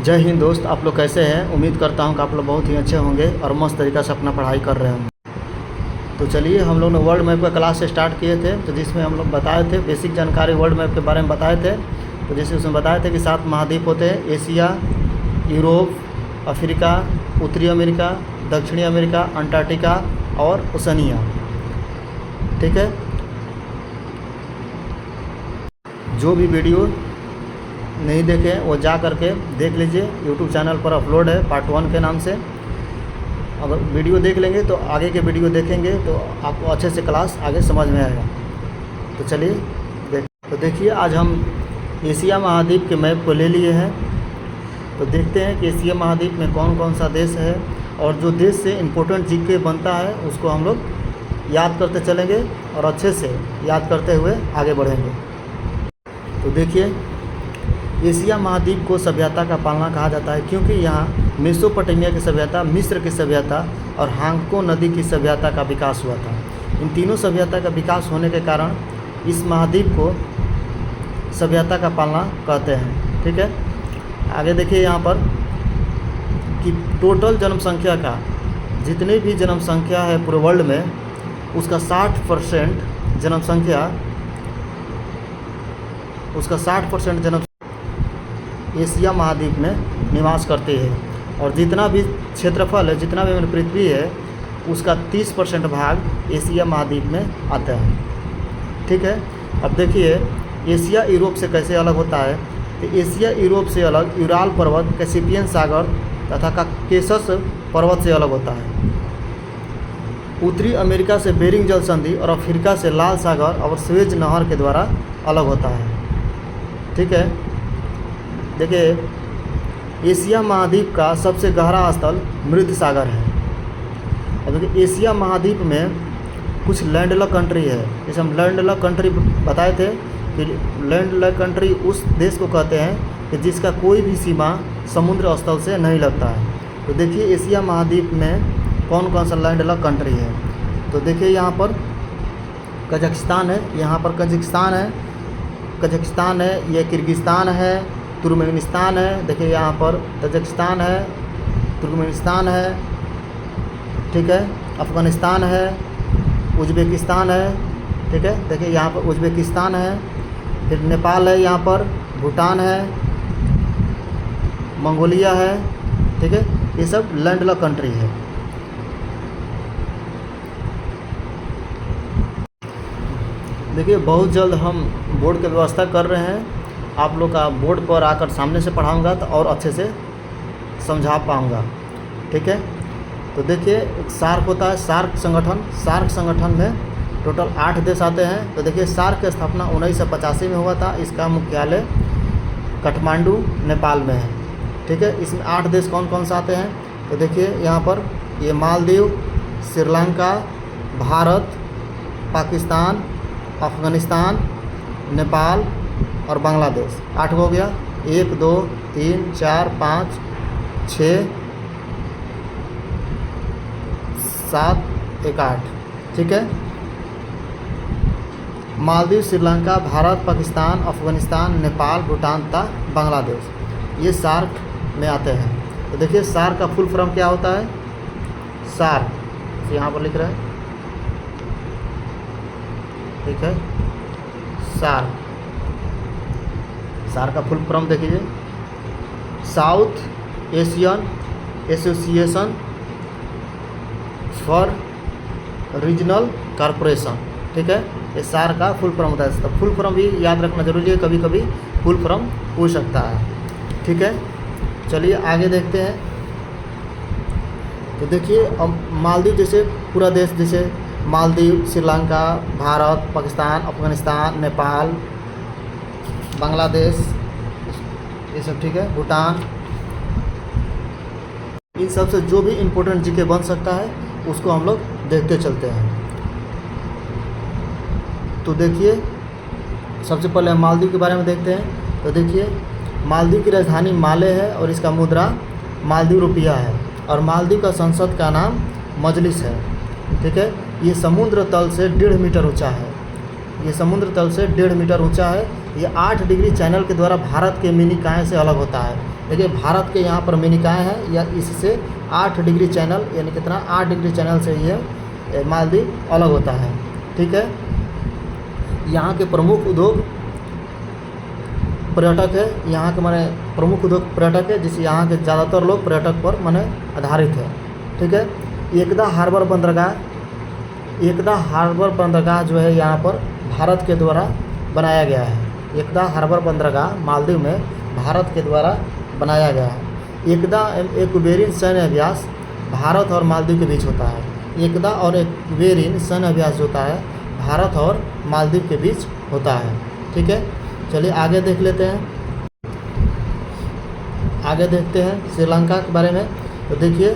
जय हिंद दोस्त, आप लोग कैसे हैं। उम्मीद करता हूं कि आप लोग बहुत ही अच्छे होंगे और मस्त तरीक़ा से अपना पढ़ाई कर रहे होंगे। तो चलिए, हम लोग ने वर्ल्ड मैप का क्लास स्टार्ट किए थे, तो जिसमें हम लोग बताए थे बेसिक जानकारी वर्ल्ड मैप के बारे में बताए थे। तो जैसे उसमें बताए थे कि 7 महाद्वीप होते हैं: एशिया, यूरोप, अफ्रीका, उत्तरी अमेरिका, दक्षिणी अमेरिका, अंटार्कटिका और ओशनिया। ठीक है, जो भी वीडियो नहीं देखे वो जा करके देख लीजिए। यूट्यूब चैनल पर अपलोड है पार्ट 1 के नाम से। अगर वीडियो देख लेंगे तो आगे के वीडियो देखेंगे तो आपको अच्छे से क्लास आगे समझ में आएगा। तो चलिए देखिए, आज हम एशिया महाद्वीप के मैप को ले लिए हैं। तो देखते हैं कि एशिया महाद्वीप में कौन कौन सा देश है और जो देश से इम्पोर्टेंट जीके बनता है उसको हम लोग याद करते चलेंगे और अच्छे से याद करते हुए आगे बढ़ेंगे। तो देखिए, एशिया महाद्वीप को सभ्यता का पालना कहा जाता है क्योंकि यहाँ मेसोपोटामिया की सभ्यता, मिस्र की सभ्यता और हांगको नदी की सभ्यता का विकास हुआ था। इन तीनों सभ्यता का विकास होने के कारण इस महाद्वीप को सभ्यता का पालना कहते हैं। ठीक है, आगे देखिए यहाँ पर कि टोटल जनसंख्या का, जितनी भी जनसंख्या है पूरे वर्ल्ड में, उसका 60% जनसंख्या एशिया महाद्वीप में निवास करती है। और जितना भी क्षेत्रफल है, जितना भी पृथ्वी है, उसका 30% भाग एशिया महाद्वीप में आता है। ठीक है, अब देखिए एशिया यूरोप से कैसे अलग होता है। तो एशिया यूरोप से अलग यूराल पर्वत, कैस्पियन सागर तथा काकेशस पर्वत से अलग होता है। उत्तरी अमेरिका से बेरिंग जल संधि और अफ्रीका से लाल सागर और स्वेज नहर के द्वारा अलग होता है। ठीक है, देखिए एशिया महाद्वीप का सबसे गहरा स्थल मृत सागर है। और देखिए एशिया महाद्वीप में कुछ लैंडलॉक कंट्री है। जैसे हम लैंडलॉक कंट्री बताए थे कि लैंडलॉक कंट्री उस देश को कहते हैं कि जिसका कोई भी सीमा समुद्र स्थल से नहीं लगता है। तो देखिए एशिया महाद्वीप में कौन कौन सा लैंडलॉक कंट्री है। तो देखिए यहाँ पर कजाकिस्तान है, यहाँ पर कजाकिस्तान है, ये किर्गिस्तान है, तुर्कमेनिस्तान है। देखिए यहाँ पर तजाकिस्तान है, तुर्कमेनिस्तान है। ठीक है, अफ़गानिस्तान है, उज़्बेकिस्तान है। ठीक है, देखिए यहाँ पर उज़्बेकिस्तान है, फिर नेपाल है, यहाँ पर भूटान है, मंगोलिया है। ठीक है, ये सब लैंडलॉक कंट्री है। देखिए बहुत जल्द हम बोर्ड की व्यवस्था कर रहे हैं। आप लोग का बोर्ड पर आकर सामने से पढ़ाऊंगा तो और अच्छे से समझा पाऊंगा। ठीक है, तो देखिए एक सार्क होता है, सार्क संगठन में टोटल 8 देश आते हैं। तो देखिए सार्क की स्थापना 1985 में हुआ था। इसका मुख्यालय काठमांडू नेपाल में है। ठीक है, इसमें 8 देश कौन कौन से आते हैं। तो देखिए यहाँ पर ये मालदीव, श्रीलंका, भारत, पाकिस्तान, अफ़गानिस्तान, नेपाल और बांग्लादेश। 8 हो गया। 1 2 3 4 5 6 7 1 8। ठीक है, मालदीव, श्रीलंका, भारत, पाकिस्तान, अफ़गानिस्तान, नेपाल, भूटान तथा बांग्लादेश, ये सार्क में आते हैं। तो देखिए सार्क का फुल फॉर्म क्या होता है। सार्क यहाँ पर लिख रहे हैं। ठीक है, सार्क का फुल फॉर्म देखिए, south Asian association for regional corporation. ठीक है, ये सार्क का फुल फॉर्म होता है। तो फुल फॉर्म भी याद रखना जरूरी है, कभी कभी फुल फॉर्म पूछ सकता है। ठीक है, चलिए आगे देखते हैं। तो देखिए अब मालदीव जैसे पूरा देश, जैसे मालदीव, श्रीलंका, भारत, पाकिस्तान, अफ़गानिस्तान, नेपाल, बांग्लादेश, ये सब। ठीक है, भूटान, इन सब से जो भी इम्पोर्टेंट जीके बन सकता है उसको हम लोग देखते चलते हैं। तो देखिए सबसे पहले हम मालदीव के बारे में देखते हैं। तो देखिए मालदीव की राजधानी माले है और इसका मुद्रा मालदीव रुपया है और मालदीव का संसद का नाम मजलिस है। ठीक है, ये समुद्र तल से 1.5 मीटर ऊंचा है। ये समुद्र तल से 1.5 मीटर ऊंचा है। ये 8 डिग्री चैनल के द्वारा भारत के मिनी काय से अलग होता है। देखिए भारत के यहाँ पर मेनिकाय है, या इससे 8 डिग्री चैनल, यानी कितना 8 डिग्री चैनल से ये मालदीव अलग होता है। ठीक है, यहाँ के प्रमुख उद्योग पर्यटक है, यहाँ के माने प्रमुख उद्योग पर्यटक है, जिससे यहाँ के ज़्यादातर लोग पर्यटक पर माने आधारित है। ठीक है, एकदा हार्बर बंदरगाह जो है यहाँ पर भारत के द्वारा बनाया गया है। एकदा हार्बर बंदरगाह मालदीव में भारत के द्वारा बनाया गया है। एकदा एक्वेरिन सैन्य अभ्यास भारत और मालदीव के बीच होता है। एकदा और एक्वेरिन सैन्य अभ्यास होता है भारत और मालदीव के बीच होता है। ठीक है, चलिए आगे देख लेते हैं। आगे देखते हैं श्रीलंका के बारे में। तो देखिए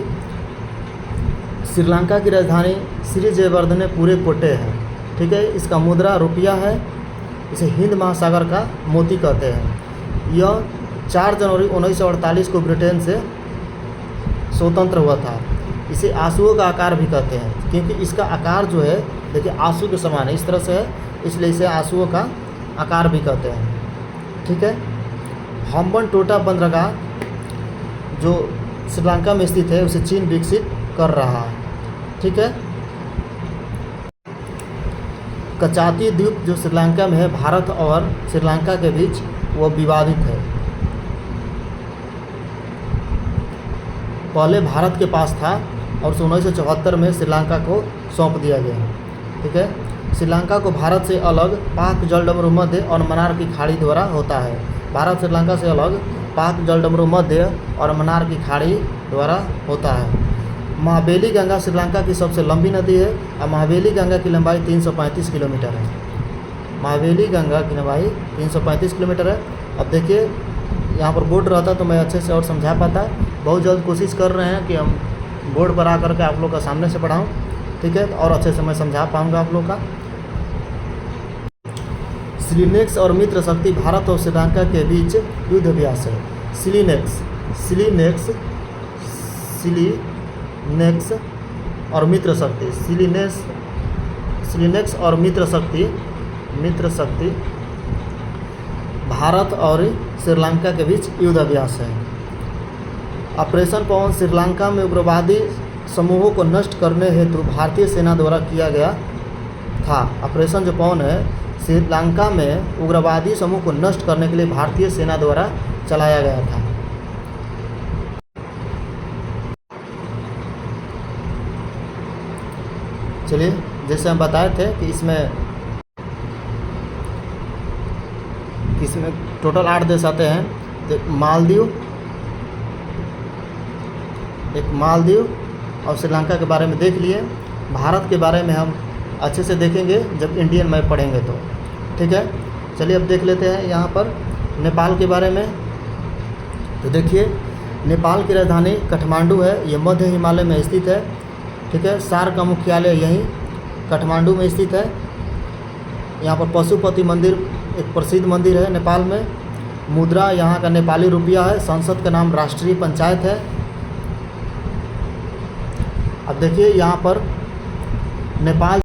श्रीलंका की राजधानी श्री जयवर्धनेपुरे कोटे है। ठीक है, इसका मुद्रा रुपया है। इसे हिंद महासागर का मोती कहते हैं। यह 4 जनवरी 1948 को ब्रिटेन से स्वतंत्र हुआ था। इसे आंसुओं का आकार भी कहते हैं, क्योंकि इसका आकार जो है देखिए आंसू के समान है, इस तरह से है, इसलिए इसे आंसुओं का आकार भी कहते हैं। ठीक है, हम्बनटोटा बंदरगाह जो श्रीलंका में स्थित है, उसे चीन विकसित कर रहा है। ठीक है, कचाती द्वीप जो श्रीलंका में है, भारत और श्रीलंका के बीच, वो विवादित है। पहले भारत के पास था और 1974 में श्रीलंका को सौंप दिया गया। ठीक है, श्रीलंका को भारत से अलग पाक जलडमरू मध्य और मन्नार की खाड़ी द्वारा होता है। भारत श्रीलंका से अलग पाक जलडमरू मध्य और मन्नार की खाड़ी द्वारा होता है। महाबेली गंगा श्रीलंका की सबसे लंबी नदी है और महाबेली गंगा की लंबाई 335 किलोमीटर है। महाबेली गंगा की लंबाई 335 किलोमीटर है। अब देखिए यहाँ पर बोर्ड रहता तो मैं अच्छे से और समझा पाता। बहुत जल्द कोशिश कर रहे हैं कि हम बोर्ड पर आकर के आप लोग का सामने से पढ़ाऊँ। ठीक है, और अच्छे से मैं समझा पाऊँगा आप लोग का। सिलीनेक्स और मित्र शक्ति भारत और श्रीलंका के बीच युद्ध अभ्यास है। सिलीनेक्स और मित्र शक्ति, सिलीनेक्स और मित्र शक्ति भारत और श्रीलंका के बीच युद्ध अभ्यास है। ऑपरेशन पवन श्रीलंका में उग्रवादी समूहों को नष्ट करने हेतु भारतीय सेना द्वारा किया गया था। ऑपरेशन जो पवन है श्रीलंका में उग्रवादी समूह को नष्ट करने के लिए भारतीय सेना द्वारा चलाया गया था। चलिए, जैसे हम बताए थे कि इसमें टोटल 8 देश आते हैं। तो मालदीव और श्रीलंका के बारे में देख लिए। भारत के बारे में हम अच्छे से देखेंगे जब इंडियन मैप पढ़ेंगे तो। ठीक है, चलिए अब देख लेते हैं यहाँ पर नेपाल के बारे में। तो देखिए नेपाल की राजधानी काठमांडू है। ये मध्य हिमालय में स्थित है। ठीक है, सार्क का मुख्यालय यहीं काठमांडू में स्थित है। यहाँ पर पशुपति मंदिर एक प्रसिद्ध मंदिर है नेपाल में। मुद्रा यहाँ का नेपाली रुपया है। संसद का नाम राष्ट्रीय पंचायत है। अब देखिए यहाँ पर नेपाल